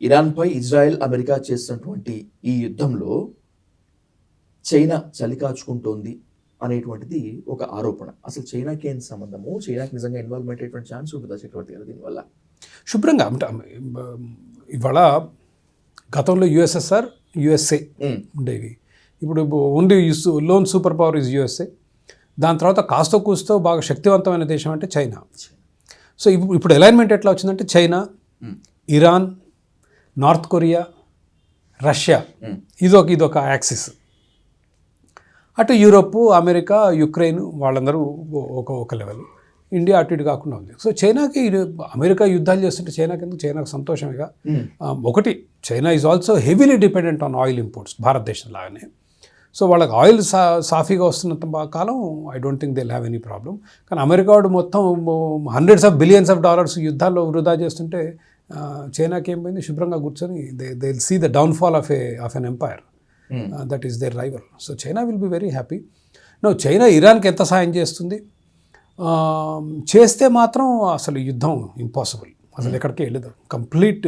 ఇరాన్పై Israel America చేస్తున్నటువంటి ఈ యుద్ధంలో చైనా చలికాచుకుంటోంది అనేటువంటిది ఒక ఆరోపణ. అసలు చైనాకి ఏం సంబంధము, చైనాకి నిజంగా ఇన్వాల్వ్మెంట్ అయ్యేటువంటి ఛాన్స్ ఉంటుందా చక్రవర్తి గారు దీనివల్ల? శుభ్రంగా అంటే ఇవాళ గతంలో యుఎస్ఎస్ఆర్ యుఎస్ఏ ఉండేవి. ఇప్పుడు only loan super power is USA. దాని తర్వాత కాస్తో కూస్తో బాగా శక్తివంతమైన దేశం అంటే చైనా. సో ఇప్పుడు అలైన్మెంట్ ఎట్లా వచ్చిందంటే China, Iran, north Korea, Russia, ఇదొక యాక్సిస్. అటు యూరోప్, అమెరికా, యుక్రెయిన్ వాళ్ళందరూ ఒక లెవెల్. ఇండియా అటు ఇటు కాకుండా ఉంది. సో చైనాకి అమెరికా యుద్ధాలు చేస్తుంటే చైనాకు సంతోషమేగా. ఒకటి, China is also heavily dependent on oil imports భారతదేశం లాగానే. సో వాళ్ళకి ఆయిల్ సాఫీగా వస్తున్నంత కాలం I don't think they have any problem. కానీ అమెరికా వాడు మొత్తం $100 of billions యుద్ధాల్లో వృధా చేస్తుంటే చైనాకి ఏం పోయింది? శుభ్రంగా కూర్చొని they see the downfall of an empire. That is their rival. So China will be very happy. China ఇరాన్కి ఎంత సాయం చేస్తుంది? చేస్తే మాత్రం అసలు యుద్ధం ఇంపాసిబుల్, అసలు ఎక్కడికి వెళ్ళదు. Complete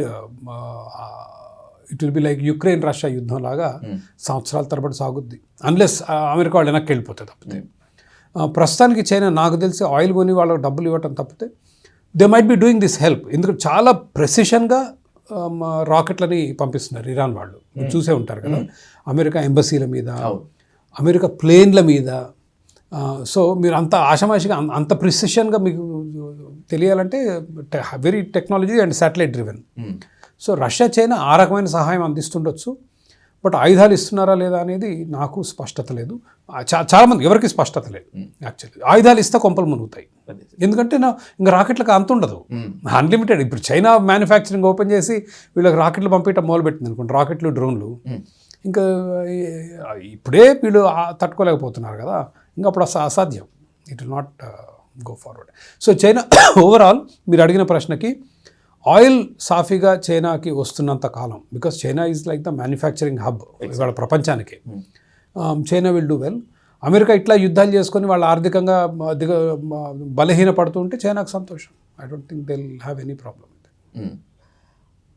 it will be like Ukraine Russia యుద్ధం లాగా సంవత్సరాల తరబడి సాగుద్ది, అన్లెస్ అమెరికా వాళ్ళు వెనక్కి వెళ్ళిపోతే తప్పితే. ప్రస్తుతానికి చైనా నాకు తెలిసి ఆయిల్ కొని వాళ్ళకి డబ్బులు ఇవ్వటం తప్పితే they might be doing this help. ఎందుకంటే చాలా ప్రెసిషన్గా రాకెట్లని పంపిస్తున్నారు ఇరాన్ వాళ్ళు. చూసే ఉంటారు కదా, అమెరికా ఎంబసీల మీద, అమెరికా ప్లేన్ల మీద. సో మీరు అంత ఆషమాషిగా అంత ప్రిసిషన్గా మీకు తెలియాలంటే very technology and satellite driven. So Russia China ఆ రకమైన సహాయం అందిస్తుండొచ్చు. బట్ ఆయుధాలు ఇస్తున్నారా లేదా అనేది నాకు స్పష్టత లేదు. చాలామంది ఎవరికి స్పష్టత లేదు యాక్చువల్లీ. ఆయుధాలు ఇస్తే కొంపలు మునుగుతాయి. ఎందుకంటే ఇంకా రాకెట్లకు అంత ఉండదు, అన్లిమిటెడ్. ఇప్పుడు చైనా మ్యానుఫ్యాక్చరింగ్ ఓపెన్ చేసి వీళ్ళకి రాకెట్లు పంపించడం మొదలుపెట్టింది అనుకోండి, రాకెట్లు, డ్రోన్లు. ఇంకా ఇప్పుడే వీళ్ళు తట్టుకోలేకపోతున్నారు కదా, ఇంకా అప్పుడు అసాధ్యం. It will not go forward. So China overall మీరు అడిగిన ప్రశ్నకి ఆయిల్ సాఫీగా చైనాకి వస్తున్నంత కాలం, because China is like the manufacturing hub ఇవాళ ప్రపంచానికి, China will do well. America ఇట్లా యుద్ధాలు చేసుకొని వాళ్ళు ఆర్థికంగా బలహీన పడుతూ ఉంటే చైనాకు సంతోషం. I don't think they will have any problem.